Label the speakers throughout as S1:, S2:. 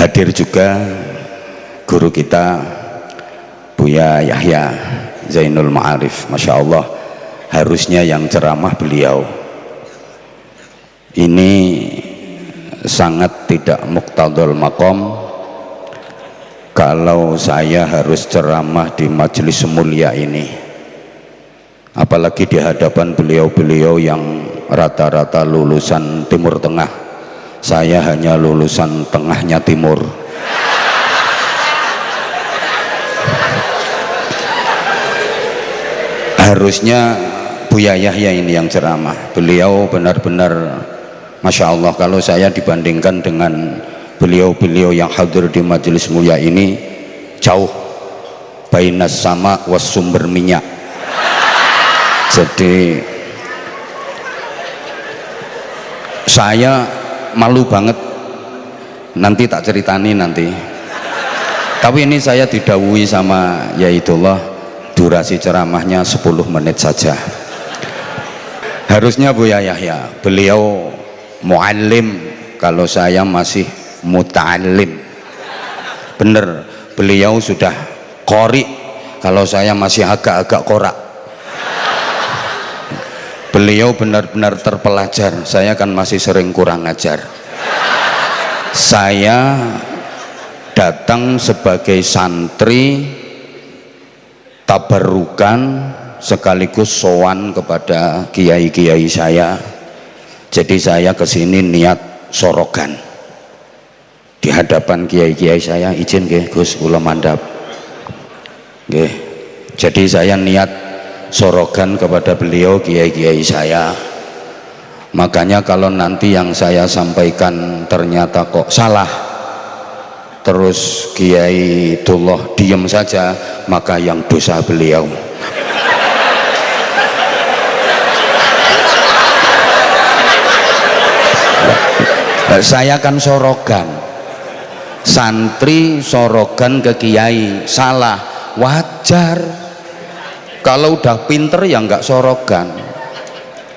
S1: Hadir juga guru kita Buya Yahya Zainul Ma'arif, Masya Allah, harusnya yang ceramah beliau. Ini sangat tidak muqtadul maqam kalau saya harus ceramah di majelis mulia ini, apalagi di hadapan beliau-beliau yang rata-rata lulusan Timur Tengah. Saya hanya lulusan tengahnya timur. Harusnya Buya Yahya ini yang ceramah. Beliau benar-benar Masya Allah, kalau saya dibandingkan dengan beliau-beliau yang hadir di majelis mulia ini, jauh bainas sama was sumber minyak. Jadi saya malu banget, nanti tak ceritani nanti. Tapi ini saya didhawuhi sama yaitullah, durasi ceramahnya 10 menit saja. Harusnya Buya Yahya, beliau muallim, kalau saya masih muta'allim. Bener, beliau sudah qori, kalau saya masih agak-agak korak. Beliau benar-benar terpelajar, saya kan masih sering kurang ajar. Saya datang sebagai santri tabarukan sekaligus sowan kepada kiai-kiai saya. Jadi saya kesini niat sorogan di hadapan kiai-kiai saya. Izin nggih Gus, kula mandhap nggih. Jadi saya niat sorogan kepada beliau, kiai-kiai saya. Makanya kalau nanti yang saya sampaikan ternyata kok salah, terus Kiai Dullah diem saja, maka yang dosa beliau. Saya kan sorogan, santri sorogan ke kiai, salah wajar. Kalau udah pinter ya nggak sorogan.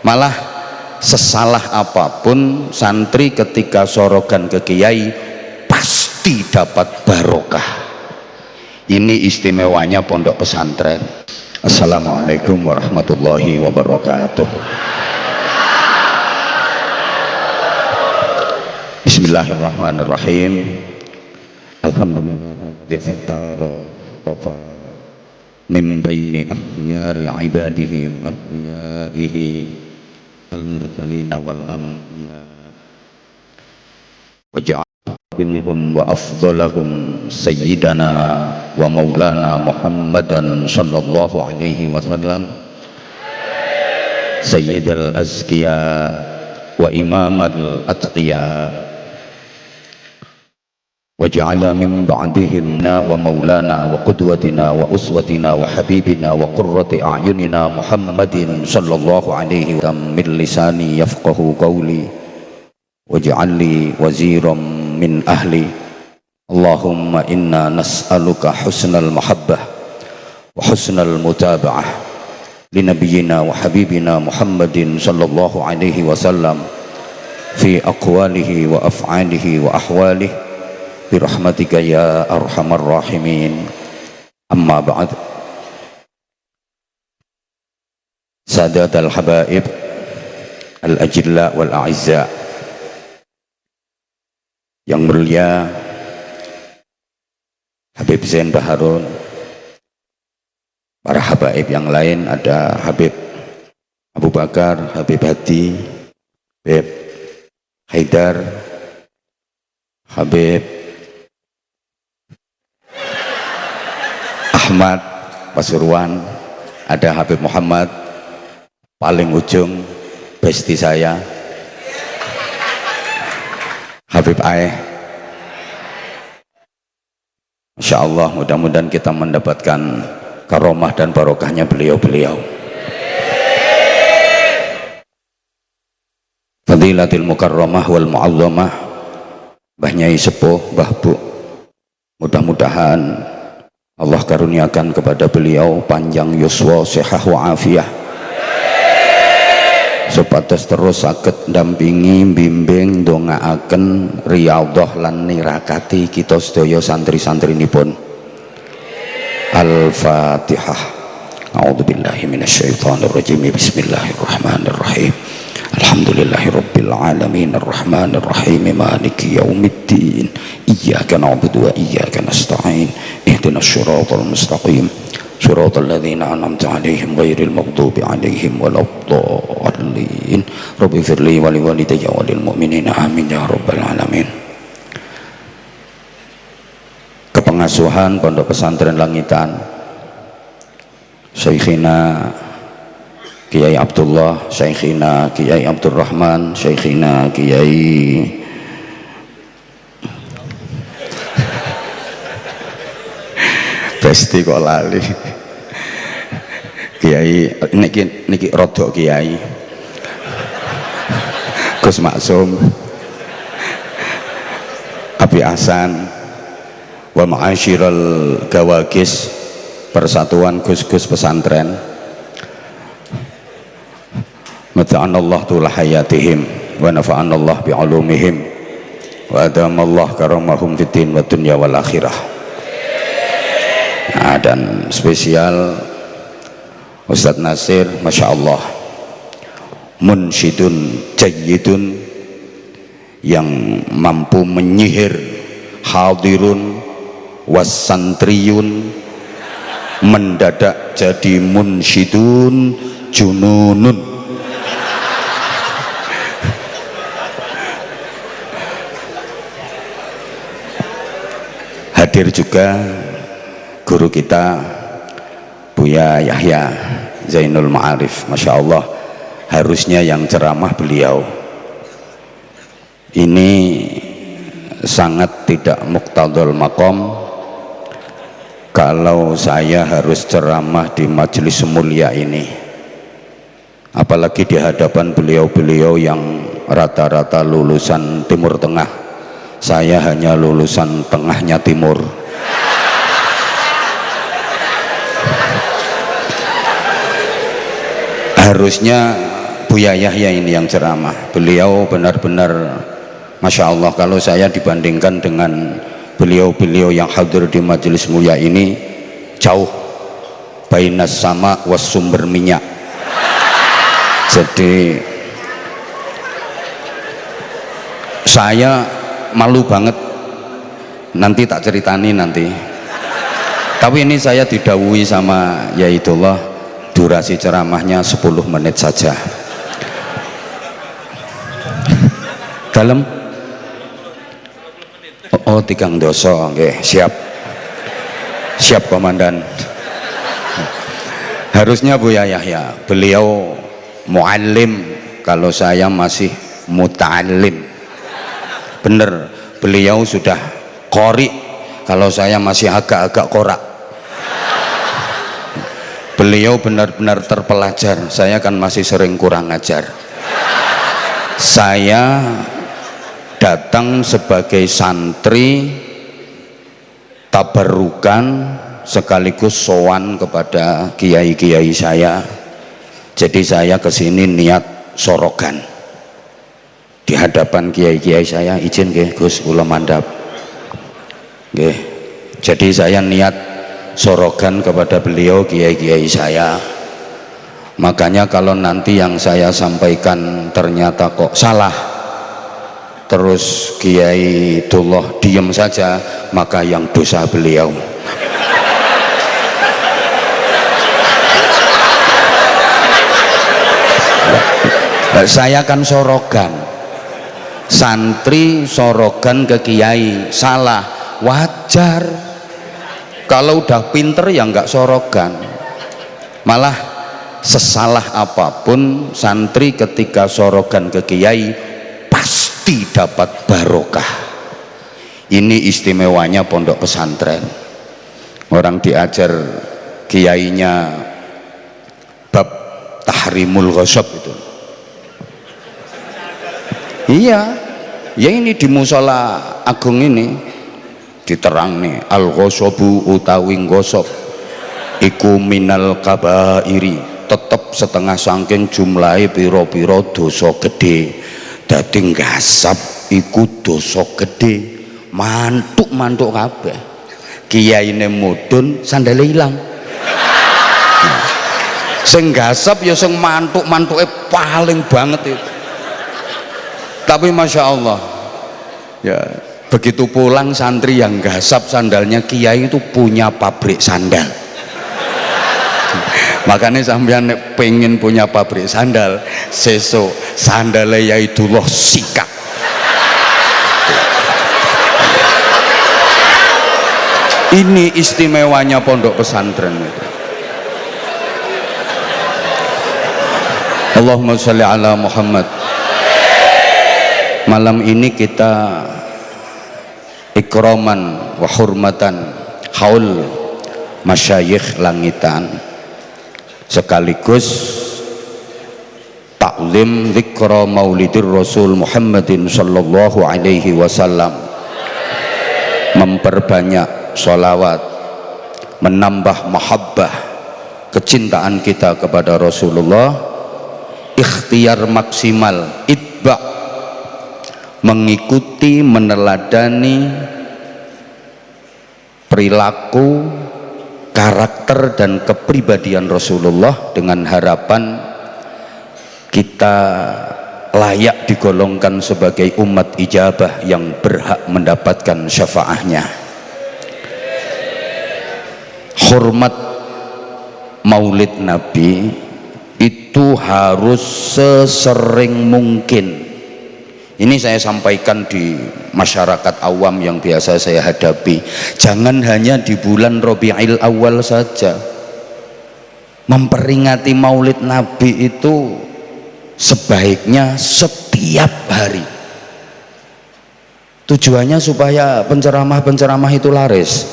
S1: Malah sesalah apapun santri ketika sorogan ke kiai pasti dapat barokah. Ini istimewanya pondok pesantren. Assalamualaikum warahmatullahi wabarakatuh. Bismillahirrahmanirrahim. Alhamdulillah min baini akhyari ibadihi wa akhyarihi al-mursalina wal anbiya wa ja'alahum wa afdalahum sayyidana wa maulana Muhammadan sallallahu alaihi wasallam sayyidal azkiya wa imamal atqiya وجعل من بعدهم ومولانا وقدوتنا وأسوتنا وحبيبنا وقرة أعيننا محمد صلى الله عليه وسلم من لساني يفقه قولي واجعل لي وزيرا من أهلي اللهم إنا نسألك حسن المحبة وحسن المتابعة لنبينا وحبيبنا محمد صلى الله عليه وسلم في أقواله وأفعاله وأحواله birahmatika ya arhamar rahimin. Amma ba'd. Sadat al-habaib al-ajilla wal-a'izza, yang mulia Habib Zain Baharun, para habaib yang lain, ada Habib Abu Bakar, Habib Hadi, Habib Haidar, Habib Ahmad Pasuruan, ada Habib Muhammad paling ujung, besti saya Habib Aeh. Masya Allah, mudah-mudahan kita mendapatkan karomah dan barokahnya beliau-beliau. Fadilatil mukarramah wal mu'azzamah, Mbah Nyai Sepuh, Mbah Bu, mudah-mudahan Allah karuniakan kepada beliau panjang yuswa, sehat wa afiyah, supados terus saged ndampingi bimbing ndongaaken riyadhah lan nirakati kita sedaya santri-santrinipun. Al-Fatihah. A'udzubillahi minasyaitonirrajim. Bismillahirrahmanirrahim. Alhamdulillahirabbil alamin arrahmanir rahim maliki yaumiddin. Iyyaka na'budu wa iyyaka nasta'in. Ihdinas siratal mustaqim. Shiratal ladzina an'amta 'alaihim ghairil maghdubi 'alaihim waladdallin. Rabbighfirli wa liwalidayya wa lil mu'minina amin ya rabbal alamin. Kepengasuhan Pondok Pesantren Langitan Syekhina Kiai Abdullah, Syekhina Kiai Abdurrahman, Syekhina Kiai Besti kok lali Kiai niki rodok Kiai Gus Maksum, Abi Hasan, wa ma'asyiral gawagis Persatuan Gus-Gus Pesantren, mata'anallah tula hayatihim wa nafa'anallah bi'ulumihim wa adamallah karamahum fiddin wa dunya wal akhirah. Nah, dan spesial Ustadz Nasir, Masya Allah, munsyidun jayyidun, yang mampu menyihir hadirun wasantriyun, mendadak jadi munsyidun jununun. Hadir juga guru kita Buya Yahya Zainul Ma'arif, Masya Allah, harusnya yang ceramah beliau. Ini sangat tidak muqtadul maqam kalau saya harus ceramah di majelis mulia ini, apalagi di hadapan beliau-beliau yang rata-rata lulusan Timur Tengah. Saya hanya lulusan tengahnya timur. Harusnya Buya Yahya ini yang ceramah. Beliau benar-benar Masya Allah, kalau saya dibandingkan dengan beliau-beliau yang hadir di majelis mulia ini, jauh bainas sama was sumber minyak. Jadi saya malu banget, nanti tak ceritani nanti. Tapi ini saya didhawuhi sama Yaidullah, durasi ceramahnya 10 menit saja. Dalam oh 3 doso, okay. Siap komandan. Harusnya Buya Yahya, beliau muallim, kalau saya masih muta'allim. Bener, beliau sudah qori, kalau saya masih agak-agak korak. Beliau benar-benar terpelajar, saya kan masih sering kurang ajar. Saya datang sebagai santri tabarukan sekaligus sowan kepada kiai-kiai saya. Jadi saya kesini niat sorogan di hadapan kiai-kiai saya. Izin nggih Gus, kula mandhap nggih. Jadi saya niat sorogan kepada beliau, kiai-kiai saya. Makanya kalau nanti yang saya sampaikan ternyata kok salah, terus Kiai Dullah diem saja, maka yang dosa beliau. Saya kan sorogan, santri sorogan ke kiai, salah wajar. Kalau udah pinter ya nggak sorogan. Malah sesalah apapun santri ketika sorogan ke kiai pasti dapat barokah. Ini istimewanya pondok pesantren. Orang diajar kiainya bab tahrimul ghasab itu. Iya, ya ini di musola agung ini diterang nih, al ghasabu utawi ghasab iku minal kabairi, tetep setengah saking jumlahe pira-pira dosa gede. Dadi ngasap iku dosa gede, mantuk-mantuk kabeh. Kiyaine mudhun sandale ilang. Sing ngasap ya sing mantuk-mantuke paling banget itu. Tapi masya Allah ya, begitu pulang santri yang ngasap sandalnya kiai itu punya pabrik sandal. Makanya sampean pengen punya pabrik sandal, sesuk sandale Yaidullah sikap. Ini istimewanya pondok pesantren itu. Allahumma sholli ala Muhammad. Malam ini kita ikraman wa hurmatan haul masyayikh langitan, sekaligus taklim zikra maulidir Rasul Muhammadin sallallahu alaihi wasallam, memperbanyak sholawat, menambah mahabbah kecintaan kita kepada Rasulullah, ikhtiar maksimal itba, mengikuti meneladani perilaku, karakter dan kepribadian Rasulullah dengan harapan kita layak digolongkan sebagai umat ijabah yang berhak mendapatkan syafaahnya. Hormat maulid Nabi itu harus sesering mungkin. Ini saya sampaikan di masyarakat awam yang biasa saya hadapi. Jangan hanya di bulan Rabiul Awal saja. Memperingati maulid Nabi itu sebaiknya setiap hari. Tujuannya supaya penceramah-penceramah itu laris.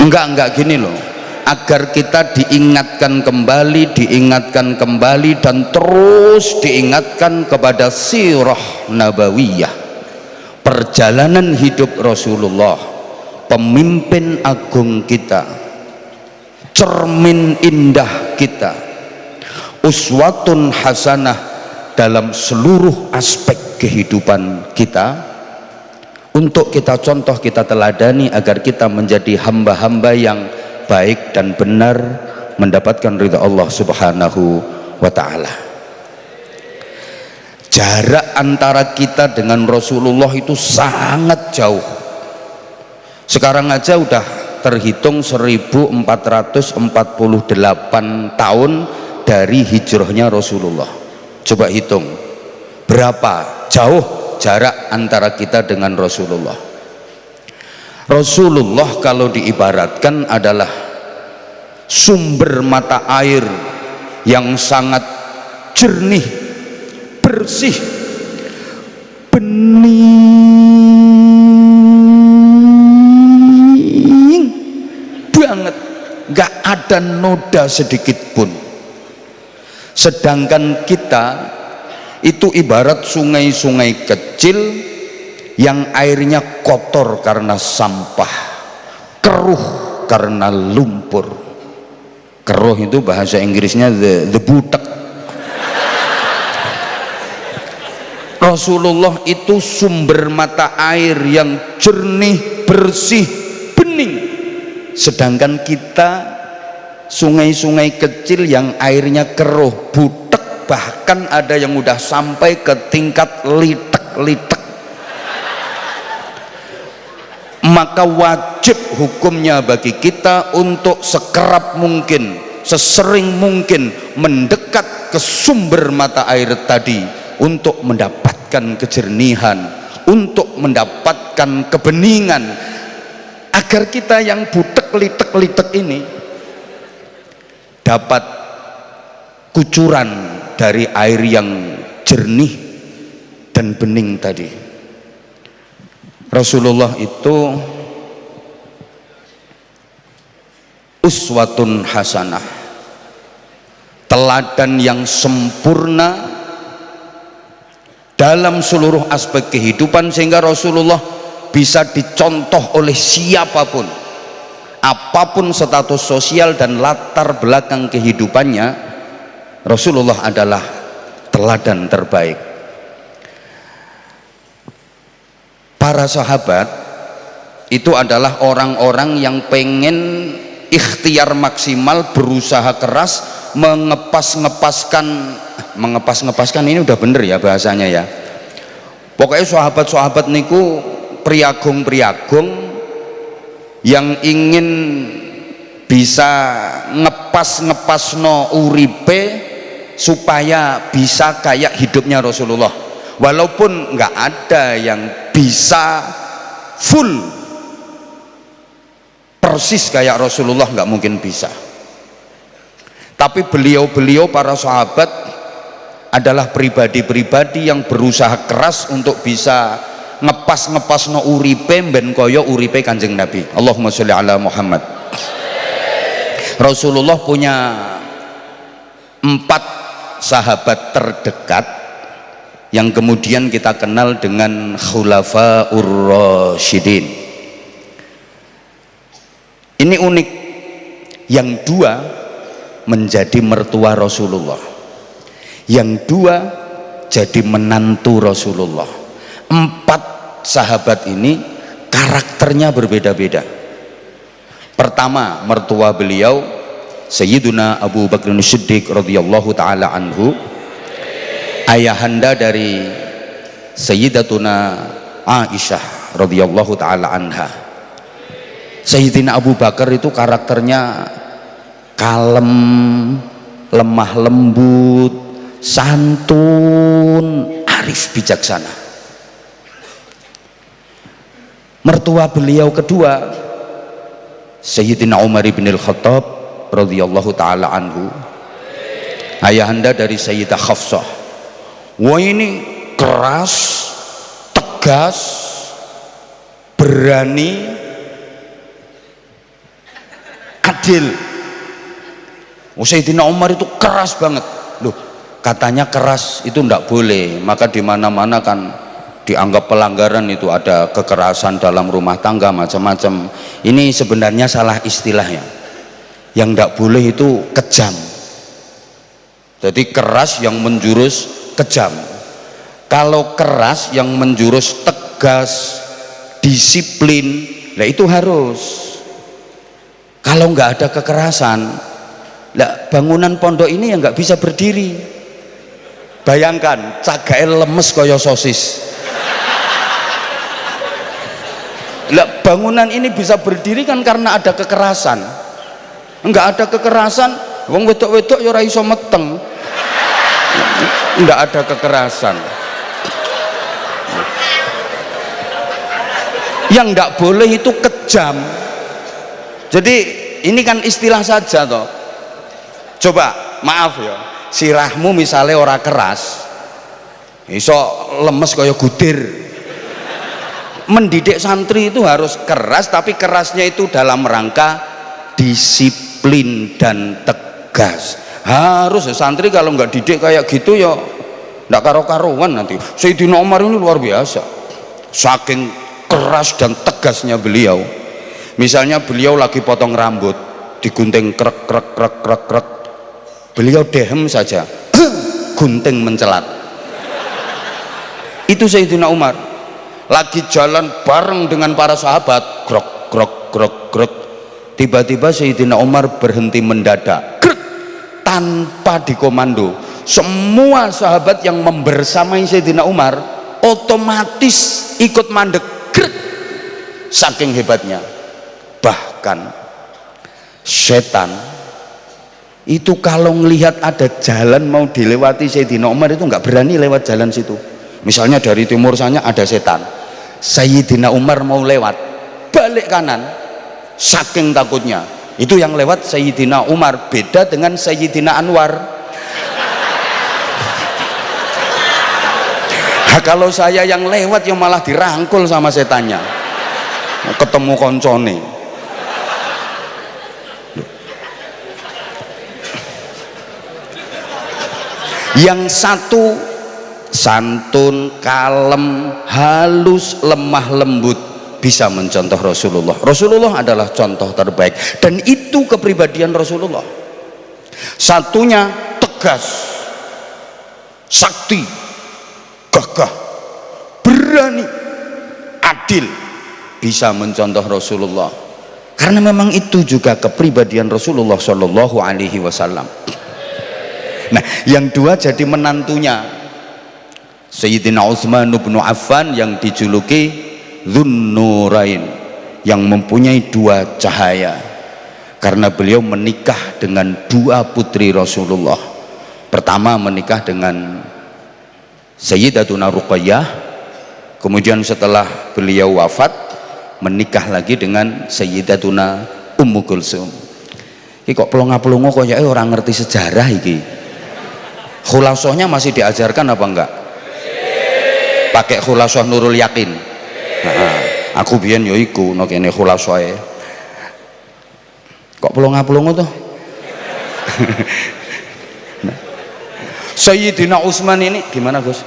S1: Enggak gini loh, agar kita diingatkan kembali dan terus diingatkan kepada sirah nabawiyah, perjalanan hidup Rasulullah, pemimpin agung kita, cermin indah kita, uswatun hasanah dalam seluruh aspek kehidupan kita, untuk kita contoh, kita teladani agar kita menjadi hamba-hamba yang baik dan benar, mendapatkan ridha Allah subhanahu wa ta'ala. Jarak antara kita dengan Rasulullah itu sangat jauh. Sekarang aja udah terhitung 1448 tahun dari hijrahnya Rasulullah. Coba hitung berapa jauh jarak antara kita dengan Rasulullah. Rasulullah kalau diibaratkan adalah sumber mata air yang sangat jernih, bersih, bening banget, gak ada noda sedikit pun. Sedangkan kita itu ibarat sungai-sungai kecil yang airnya kotor karena sampah, keruh karena lumpur. Keruh itu bahasa Inggrisnya the butek. Rasulullah itu sumber mata air yang jernih, bersih, bening. Sedangkan kita sungai-sungai kecil yang airnya keruh, butek, bahkan ada yang udah sampai ke tingkat litek-litek. Maka wajib hukumnya bagi kita untuk sekerap mungkin, sesering mungkin mendekat ke sumber mata air tadi untuk mendapatkan kejernihan, untuk mendapatkan kebeningan, agar kita yang butek litek-litek ini dapat kucuran dari air yang jernih dan bening tadi. Rasulullah itu uswatun hasanah, teladan yang sempurna dalam seluruh aspek kehidupan, sehingga Rasulullah bisa dicontoh oleh siapapun, apapun status sosial dan latar belakang kehidupannya, Rasulullah adalah teladan terbaik. Para sahabat itu adalah orang-orang yang pengen ikhtiar maksimal, berusaha keras, mengepas-ngepaskan ini udah bener ya bahasanya ya. Pokoknya sahabat-sahabat niku priagung-priagung yang ingin bisa ngepas-ngepasno uripe supaya bisa kayak hidupnya Rasulullah, walaupun nggak ada yang bisa full persis kayak Rasulullah, nggak mungkin bisa. Tapi beliau-beliau para sahabat adalah pribadi-pribadi yang berusaha keras untuk bisa ngepas no uripe ben koyo uripe Kanjeng Nabi. Allahumma sholli ala Muhammad. Rasulullah punya 4 sahabat terdekat yang kemudian kita kenal dengan Khulafaur Rasyidin. Ini unik, yang 2 menjadi mertua Rasulullah, yang 2 jadi menantu Rasulullah. 4 sahabat ini karakternya berbeda-beda. Pertama, mertua beliau Sayyiduna Abu Bakr Siddiq radhiyallahu taala anhu, ayahanda dari Sayyidatuna Aisyah radhiyallahu taala anha. Sayyidina Abu Bakar itu karakternya kalem, lemah lembut, santun, arif bijaksana. Mertua beliau kedua Sayyidina Umar bin Al-Khattab radhiyallahu taala anhu, ayahanda dari Sayyidah Hafsah. Wah, ini keras, tegas, berani, adil. Sayyidina Umar itu keras banget loh, katanya keras itu ndak boleh, maka di mana-mana kan dianggap pelanggaran, itu ada kekerasan dalam rumah tangga macam-macam. Ini sebenarnya salah istilahnya, yang ndak boleh itu kejam. Jadi keras yang menjurus kejam. Kalau keras yang menjurus tegas, disiplin, lah itu harus. Kalau nggak ada kekerasan, lah bangunan pondok ini yang nggak bisa berdiri. Bayangkan cagae lemes kaya sosis. Lah bangunan ini bisa berdiri kan karena ada kekerasan. Nggak ada kekerasan, wong wedok-wedok ya ora iso meteng. Nggak ada kekerasan. Yang nggak boleh itu kejam. Jadi ini kan istilah saja toh. Coba maaf ya, sirahmu misalnya ora keras, iso lemes kaya gudir. Mendidik santri itu harus keras, tapi kerasnya itu dalam rangka disiplin dan tegas. Harus ya, santri kalau nggak didik kayak gitu ya nggak karo-karuan nanti. Sayyidina Umar ini luar biasa, saking keras dan tegasnya beliau. Misalnya beliau lagi potong rambut, digunting krek krek krek krek krek, beliau dehem saja gunting mencelat. Itu Sayyidina Umar. Lagi jalan bareng dengan para sahabat, grok grok grok grok, tiba-tiba Sayyidina Umar berhenti mendadak, grek, tanpa dikomando. Semua sahabat yang membersamai Sayyidina Umar otomatis ikut mandek, grek, saking hebatnya. Bahkan setan itu kalau melihat ada jalan mau dilewati Sayyidina Umar itu nggak berani lewat jalan situ. Misalnya dari timur sana ada setan, Sayyidina Umar mau lewat, balik kanan, saking takutnya. Itu yang lewat Sayyidina Umar, beda dengan Sayyidina Anwar. Nah, kalau saya yang lewat yang malah dirangkul sama setannya, ketemu koncone. Yang satu santun, kalem, halus, lemah lembut, bisa mencontoh Rasulullah. Rasulullah adalah contoh terbaik, dan itu kepribadian Rasulullah. Satunya tegas, sakti, gagah, berani, adil, bisa mencontoh Rasulullah. Karena memang itu juga kepribadian Rasulullah Shallallahu Alaihi Wasallam. Nah, yang dua jadi menantunya Sayyidina Utsman bin Affan yang dijuluki Dzunnurain, yang mempunyai dua cahaya, karena beliau menikah dengan dua putri Rasulullah. Pertama menikah dengan Sayyidatuna Ruqayyah, kemudian setelah beliau wafat menikah lagi dengan Sayyidatuna Ummu Kulsum. Iki kok pelongo-pelongo kok ya orang ngerti sejarah iki. Khulasohnya masih diajarkan apa enggak? Pakai khulasoh Nurul Yakin. Nah, aku biyen yo iku no kene khulasohe. Kok pelongo-pelongo tuh? Sayyidina Utsman ini gimana Gus?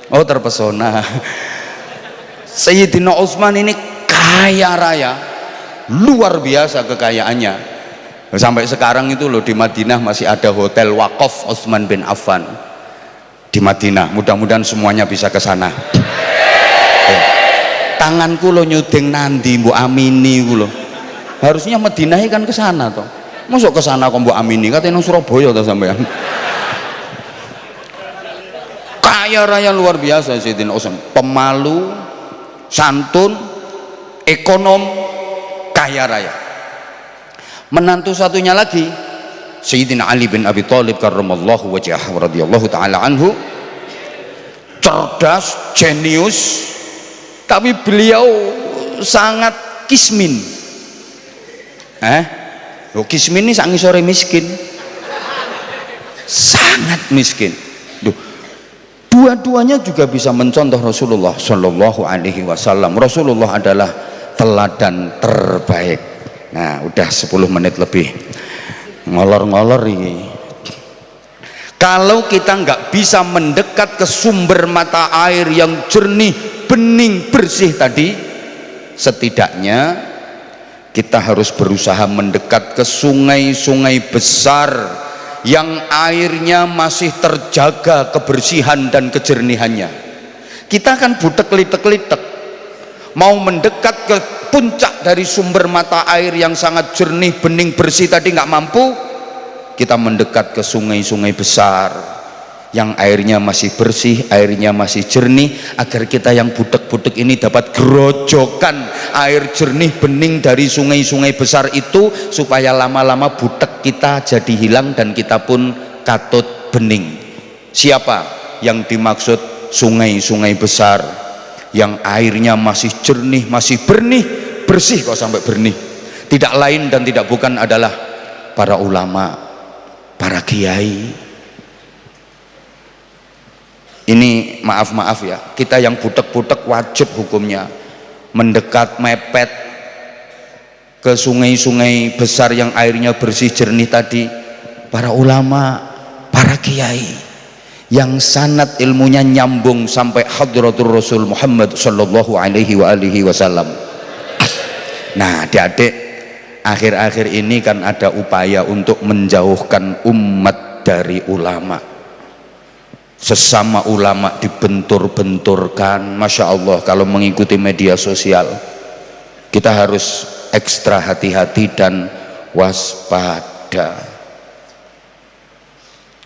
S1: Oh, terpesona. Sayyidina Utsman ini kaya raya, luar biasa kekayaannya. Sampai sekarang itu loh di Madinah masih ada hotel wakaf Utsman bin Affan di Madinah. Mudah-mudahan semuanya bisa ke sana. Tanganku lo nyuding nandi Mbok Amini ku lo. Harusnya Madinah kan ke sana toh. Masuk ke sana kok Mbok Amini katanya nang Surabaya toh sampean. Kaya raya luar biasa Sayyidina Utsman, pemalu, santun, ekonom, kaya raya. Menantu satunya lagi Sayyidina Ali bin Abi Thalib karramallahu wajhahu radhiyallahu taala anhu, cerdas, jenius, tapi beliau sangat kismin. Kismin ini sangi sore miskin, sangat miskin. Dua-duanya juga bisa mencontoh Rasulullah Shallallahu Alaihi Wasallam. Rasulullah adalah teladan terbaik. Nah, udah 10 menit lebih ngolor-ngolor ini. Kalau kita nggak bisa mendekat ke sumber mata air yang jernih, bening, bersih tadi, setidaknya kita harus berusaha mendekat ke sungai-sungai besar yang airnya masih terjaga kebersihan dan kejernihannya. Kita kan butek-litek-litek mau mendekat ke puncak dari sumber mata air yang sangat jernih, bening, bersih tadi nggak mampu. Kita mendekat ke sungai-sungai besar yang airnya masih bersih, airnya masih jernih, agar kita yang butek-butek ini dapat gerojokan air jernih bening dari sungai-sungai besar itu, supaya lama-lama butek kita jadi hilang dan kita pun katut bening. Siapa yang dimaksud sungai-sungai besar yang airnya masih jernih, masih bersih kok sampai benih? Tidak lain dan tidak bukan adalah para ulama, para kiai. Ini maaf ya, kita yang butek-butek wajib hukumnya mendekat, mepet ke sungai-sungai besar yang airnya bersih jernih tadi. Para ulama, para kiai yang sanad ilmunya nyambung sampai hadratul Rasul Muhammad sallallahu alaihi wasallam. Nah, adik-adik, akhir-akhir ini kan ada upaya untuk menjauhkan umat dari ulama. Sesama ulama dibentur-benturkan. Masya Allah, kalau mengikuti media sosial kita harus ekstra hati-hati dan waspada.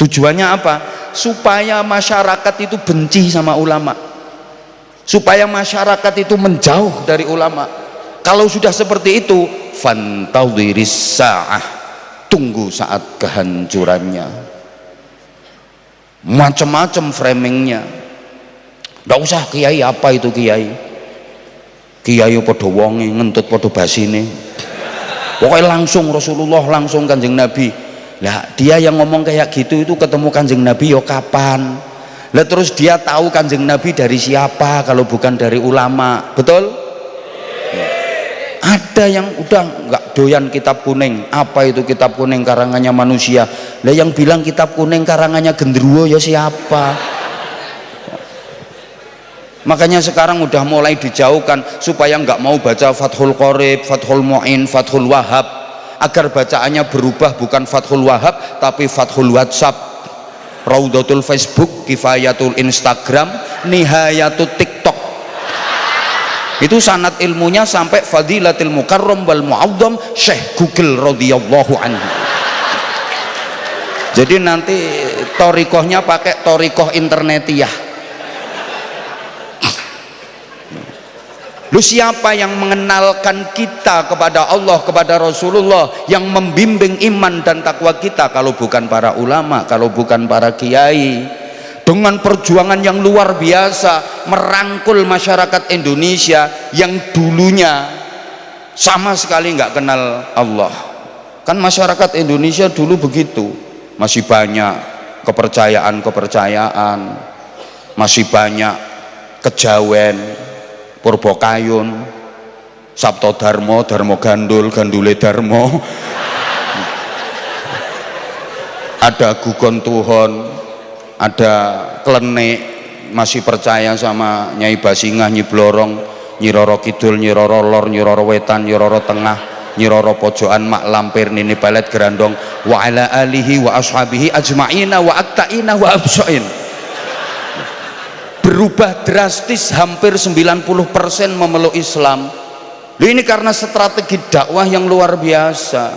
S1: Tujuannya apa? Supaya masyarakat itu benci sama ulama, supaya masyarakat itu menjauh dari ulama. Kalau sudah seperti itu, fantadhiris sa'ah, tunggu saat kehancurannya. Macam-macam framingnya. Nggak usah kiai, apa itu kiai? Kiai podo wonge ngentut podo basine. Pokoknya langsung Rasulullah, langsung Kanjeng Nabi. Lah dia yang ngomong kayak gitu itu ketemu Kanjeng Nabi yo kapan? Lah terus dia tahu Kanjeng Nabi dari siapa kalau bukan dari ulama? Betul? Ada yang udah nggak doyan kitab kuning. Apa itu kitab kuning karangannya manusia? Lah yang bilang kitab kuning karangannya genderuwo ya siapa? Makanya sekarang udah mulai dijauhkan supaya nggak mau baca Fathul Qorib, Fathul Mu'in, Fathul Wahab, agar bacaannya berubah, bukan Fathul Wahab tapi Fathul WhatsApp, Raudatul Facebook, Kifayatul Instagram, Nihayatul TikTok. Itu sanad ilmunya sampai Fadilatil Mukarram wal Mu'azzam Syekh Google radhiyallahu anhu. Jadi nanti torikohnya pakai torikoh internetiyah. Lu siapa yang mengenalkan kita kepada Allah, kepada Rasulullah, yang membimbing iman dan takwa kita kalau bukan para ulama, kalau bukan para kiai? Dengan perjuangan yang luar biasa merangkul masyarakat Indonesia yang dulunya sama sekali nggak kenal Allah. Kan masyarakat Indonesia dulu begitu, masih banyak kepercayaan, masih banyak kejawen, Purbakayun, Sabto Darmo, Darmo Gandul, Gandule Darmo, ada Gugon Tuhon, ada Klenik, masih percaya sama Nyai Basingah, Nyi Blorong, Nyi Roro Kidul, Nyi Roro Lor, Nyi Roro Wetan, Nyi Roro Tengah, Nyi Roro Pojokan, Mak Lampir, Nini Pelet Gerandong, wa ala alihi wa ashabihi ajma'ina wa akta'ina wa absoin. Berubah drastis, hampir 90% memeluk Islam. Ini karena strategi dakwah yang luar biasa.